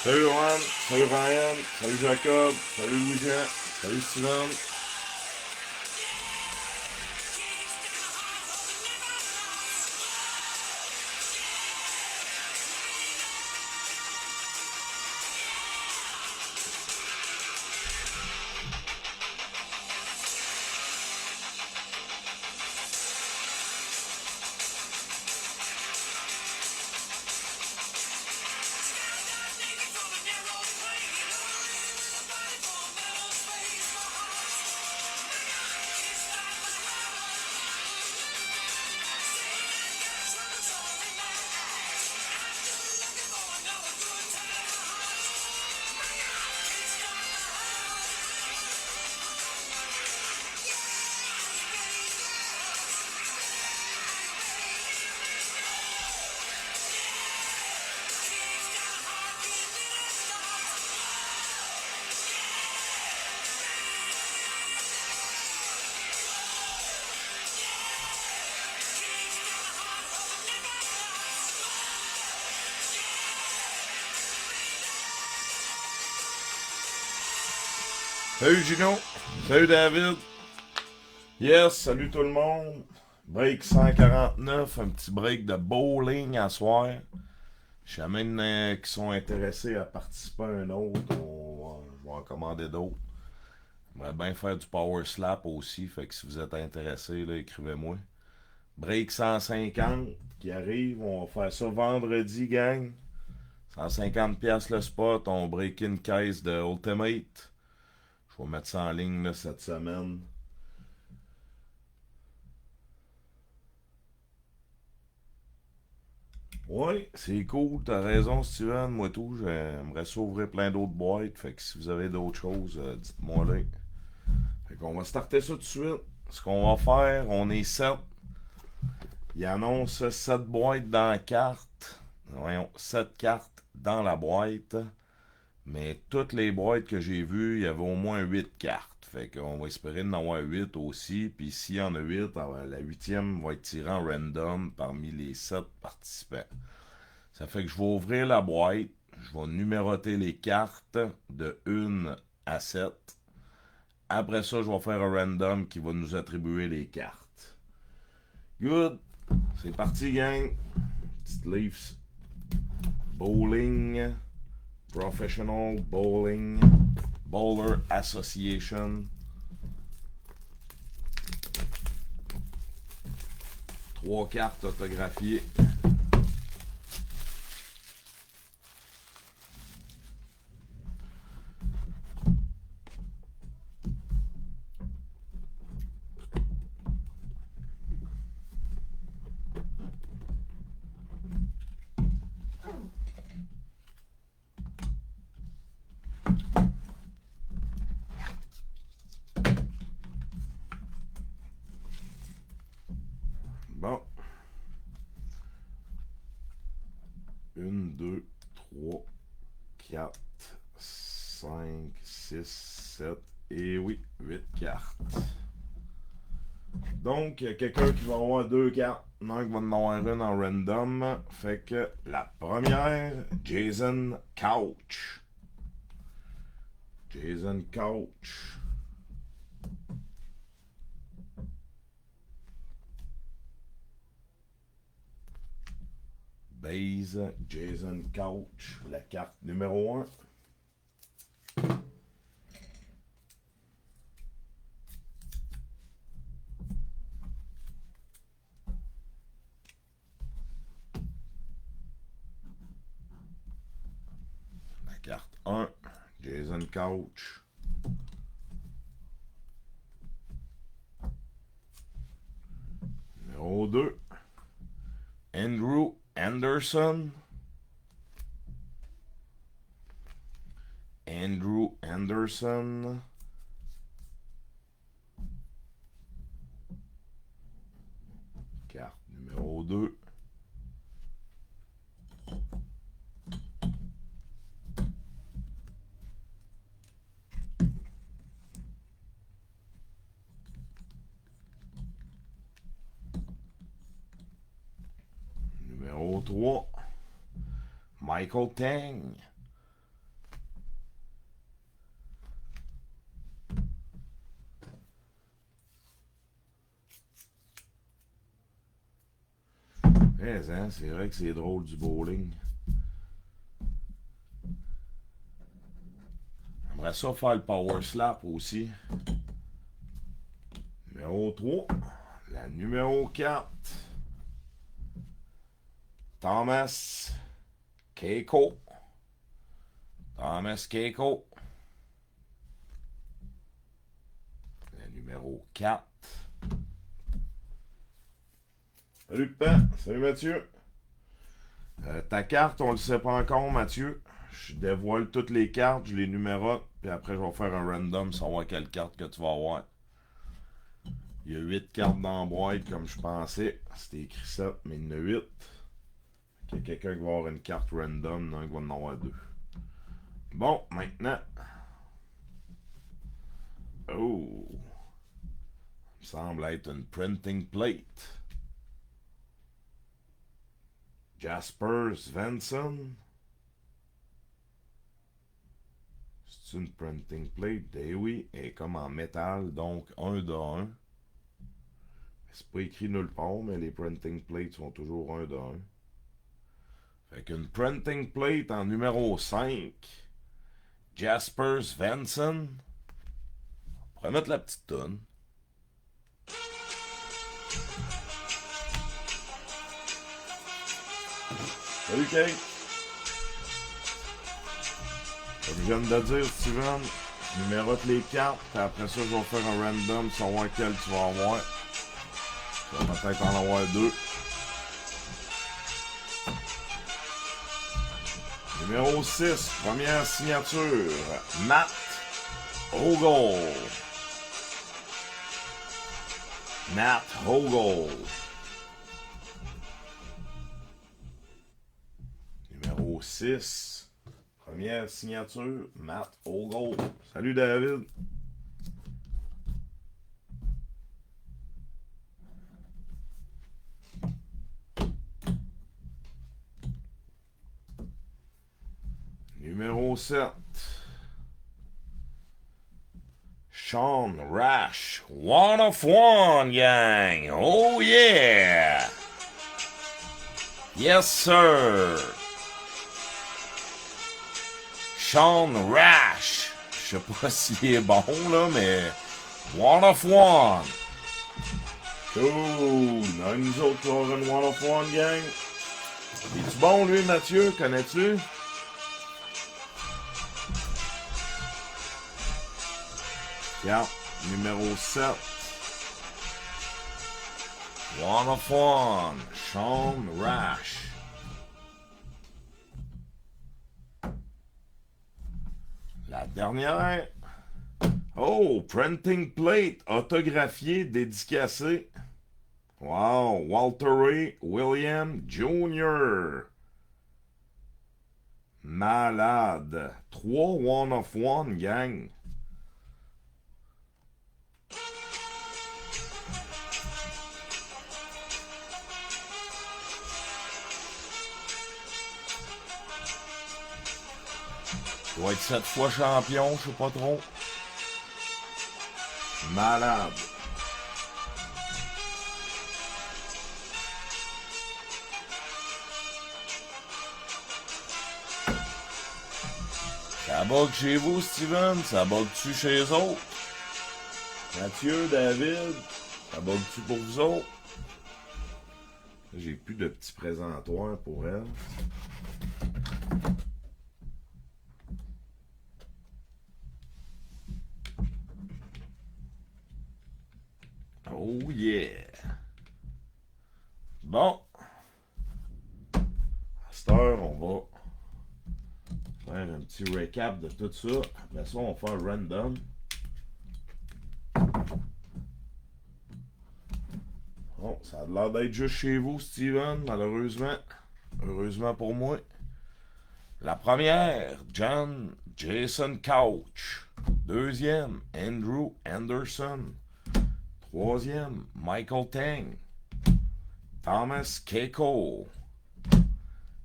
Salut Juan, salut Ryan, salut Jacob, salut Louis-Jean, salut Steven. Salut Gino, salut David. Yes, salut tout le monde. Break 149, un petit break de bowling à soir. Je sais même qui sont intéressés à participer à un autre. Je vais en commander d'autres. J'aimerais bien faire du power slap aussi, fait que si vous êtes intéressés, là, écrivez-moi. Break 150 qui arrive, on va faire ça vendredi, gang. 150$ le spot, on break une caisse de Ultimate. Je vais mettre ça en ligne là, cette semaine. Ouais, c'est cool, t'as raison Steven, moi tout, j'aimerais s'ouvrir plein d'autres boîtes, fait que si vous avez d'autres choses, dites-moi là. Fait qu'on va starter ça tout de suite. Ce qu'on va faire, on est 7. Il annonce 7 boîtes dans la carte. Voyons, 7 cartes dans la boîte. Mais toutes les boîtes que j'ai vues, il y avait au moins 8 cartes. Fait qu'on va espérer d'en avoir 8 aussi. Puis s'il y en a 8, la 8e va être tirée en random parmi les 7 participants. Ça fait que je vais ouvrir la boîte. Je vais numéroter les cartes de 1 à 7. Après ça, je vais faire un random qui va nous attribuer les cartes. Good. C'est parti, gang. Petite Leafs. Bowling. Professional Bowling. Bowler Association. 3 cartes autographiées. Bon. 1, 2, 3, 4, 5, 6, 7 et oui, 8 cartes. Donc, il y a quelqu'un qui va avoir 2 cartes. Non, qui va en avoir une en random. Fait que la première, Jason Couch. Jason Couch. Base, Jason Couch. La carte numéro 1. La carte 1, Jason Couch. Numéro 2, Andrew Anderson. Andrew Anderson. Carte numéro 2. Numéro 3. Michael Tang. Mais, hein, c'est vrai que c'est drôle du bowling. J'aimerais ça faire le power slap aussi. Numéro 3. La numéro 4. Thomas Keiko. Thomas Keiko. La numéro 4. Salut Pan. Salut Mathieu. Ta carte, on le sait pas encore, Mathieu. Je dévoile toutes les cartes, je les numérote, puis après je vais faire un random, savoir quelle carte que tu vas avoir. Il y a 8 cartes dans la boîte, comme je pensais. C'était écrit 7, mais il y en a 8. Il y a quelqu'un qui va avoir une carte random, donc il va en avoir 2. Bon, maintenant. Oh! Il me semble être une printing plate. Jasper Svensson. C'est une printing plate. Eh oui, elle est comme en métal, donc 1 de 1. C'est pas écrit nulle part, mais les printing plates sont toujours 1 de 1. Fait qu'une printing plate en numéro 5. Jasper Svensson. On pourrait mettre la petite tonne. Salut Kate. Comme je viens de dire, Steven, je numérote les cartes, puis après ça, je vais faire un random, savoir quel tu vas avoir. Tu vas peut-être en avoir 2. Numéro 6, première signature, Matt Ogle. Matt Ogle. Numéro 6, première signature, Matt Ogle. Salut David. Numéro 7. Sean Rash. One of one, gang. Oh yeah. Yes, sir. Sean Rash. Je sais pas s'il est bon, là, mais... One of one. Cool. Non, nous autres, on aura une one of one, gang. Es-tu bon, lui, Mathieu? Connais-tu? Yeah, numéro 7. One of one. Sean Rash. La dernière. Oh, printing plate autographié, dédicacé. Wow, Walter Ray William Jr. Malade. 3 one of one, gang. Il doit être 7 fois champion, je sais pas trop. Malade. Ça bug chez vous, Steven? Ça bug-tu chez les autres? Mathieu, David, ça bug-tu pour vous autres? J'ai plus de petits présentoirs pour elle. Oh yeah! Bon. cette heure, on va faire un petit recap de tout ça. Après ça, on va faire random. Bon, ça a l'air d'être juste chez vous, Steven, malheureusement. Heureusement pour moi. La première, Jason Couch. Deuxième, Andrew Anderson. Troisième, Michael Tang. Thomas Keiko.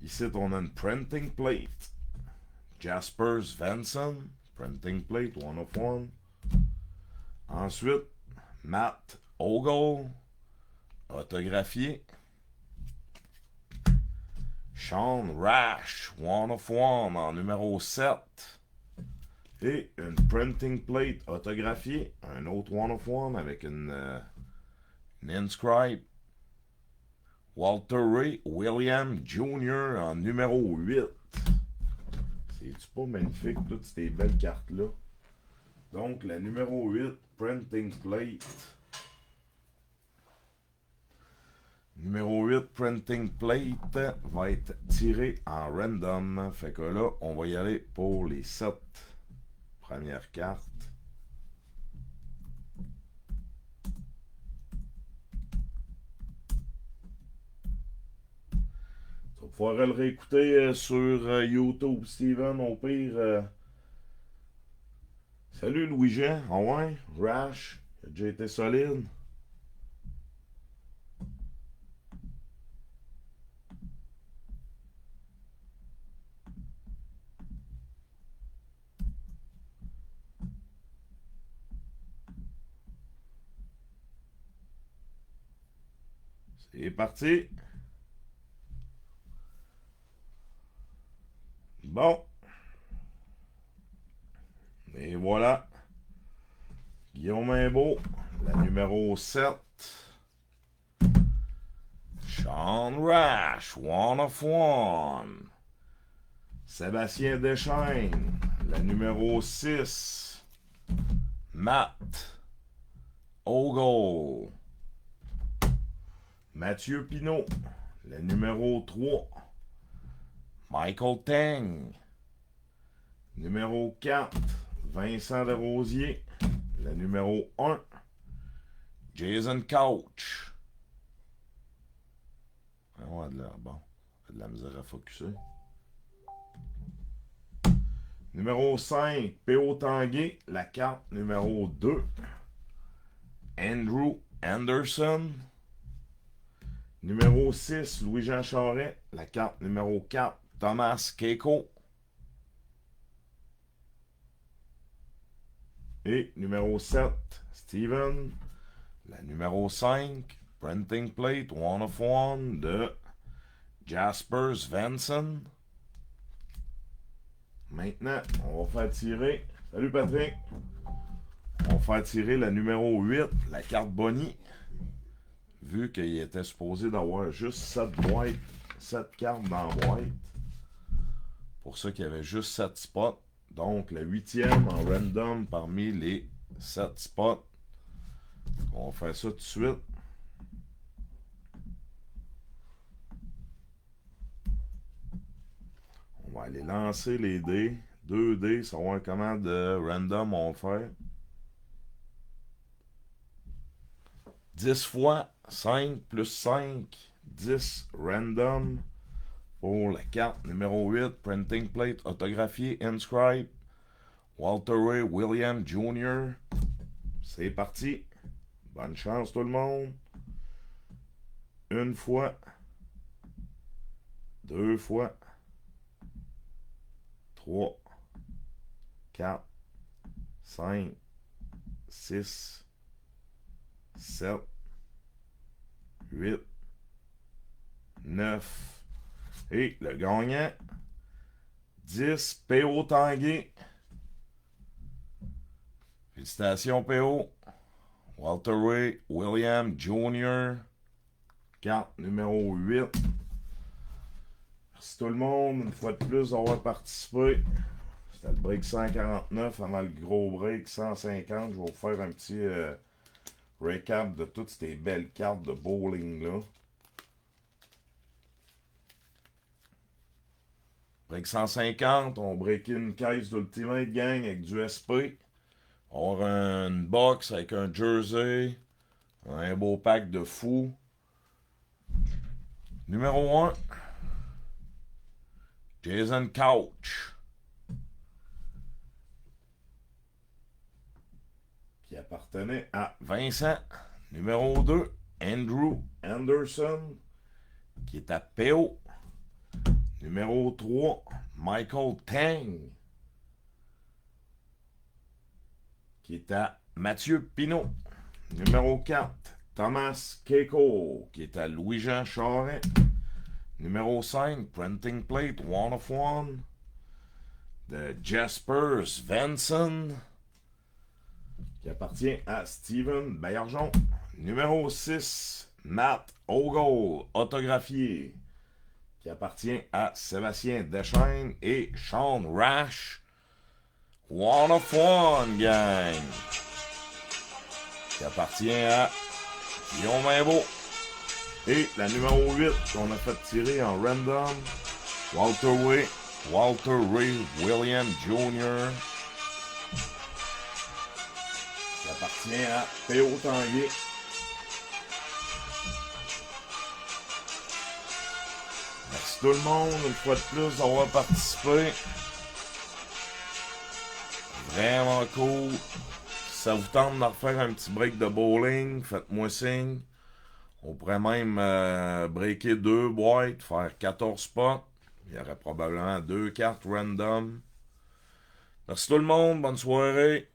Ici, on a une printing plate. Jaspers Vanson. Printing plate, 101. Ensuite, Matt Ogle. Autographié. Sean Rash, 101 en numéro 7. Et une printing plate autographiée. Un autre 101 avec une inscribe. Walter Ray William Jr. en numéro 8. C'est-tu pas magnifique, toutes ces belles cartes-là? Donc, la numéro 8, printing plate. Numéro 8, printing plate, va être tiré en random. Fait que là, on va y aller pour les 7 premières cartes. Tu vas pouvoir le réécouter sur YouTube, Steven, au pire. Salut Louis-Jean, ah ouais, Rash, il a déjà été solide. C'est parti. Bon. Et voilà. Guillaume Imbeau, la numéro 7. Sean Rash, 101. Sébastien Deschaines, la numéro 6. Matt Ogle. Mathieu Pinot, la numéro 3. Michael Tang. Numéro 4. Vincent Desrosiers, la numéro 1. Jason Couch. On a de l'air bon. De la misère à focusser. Numéro 5, P.O. Tanguay, la carte numéro 2. Andrew Anderson. Numéro 6, Louis-Jean Charest, la carte numéro 4. Thomas Keiko. Et numéro 7, Steven. La numéro 5, Printing Plate 101 de Jaspers Vanson. Maintenant, on va faire tirer. Salut Patrick. On va faire tirer la numéro 8, la carte Bonnie. Vu qu'il était supposé d'avoir juste 7 boîtes, 7 cartes dans la boîte. Pour ça qu'il y avait juste 7 spots. Donc, la 8e en random parmi les 7 spots. On va faire ça tout de suite. On va aller lancer les dés. 2 dés, savoir comment de random on va faire. 10 fois 5 plus 5. 10 random. Pour la carte numéro 8, printing plate autographiée, inscribe, Walter Ray William Jr. C'est parti. Bonne chance tout le monde. 1 fois. 2 fois. 3. 4. 5. 6. 7. 8. 9. Et le gagnant, 10, P.O. Tanguay. Félicitations, P.O. Walter Ray William Jr. Carte numéro 8. Merci tout le monde, une fois de plus, d'avoir participé. C'était le break 149 avant le gros break 150. Je vais vous faire un petit recap de toutes ces belles cartes de bowling-là. Break 150, on break une caisse d'Ultimate Gang avec du SP. On va avoir une box avec un jersey. Un beau pack de fous. Numéro 1. Jason Couch. Qui appartenait à Vincent. Numéro 2. Andrew Anderson. Qui est à PO. Numéro 3. Michael Tang. Qui est à Mathieu Pinot. Numéro 4. Thomas Keiko. Qui est à Louis-Jean Charret. Numéro 5. Printing Plate One of One. De Jasper Svensson. Qui appartient à Steven Baillargeon. Numéro 6. Matt Ogle. Autographié. Qui appartient à Sébastien Deschaines et Sean Rash. One of One, gang. Qui appartient à Guillaume Imbeau. Et la numéro 8 qu'on a fait tirer en random. Walter Ray William Jr. Qui appartient à P.O. Tanguay. Merci tout le monde, une fois de plus, d'avoir participé. Vraiment cool. Si ça vous tente de refaire un petit break de bowling, faites-moi signe. On pourrait même breaker 2 boîtes, faire 14 spots. Il y aurait probablement 2 cartes random. Merci tout le monde, bonne soirée.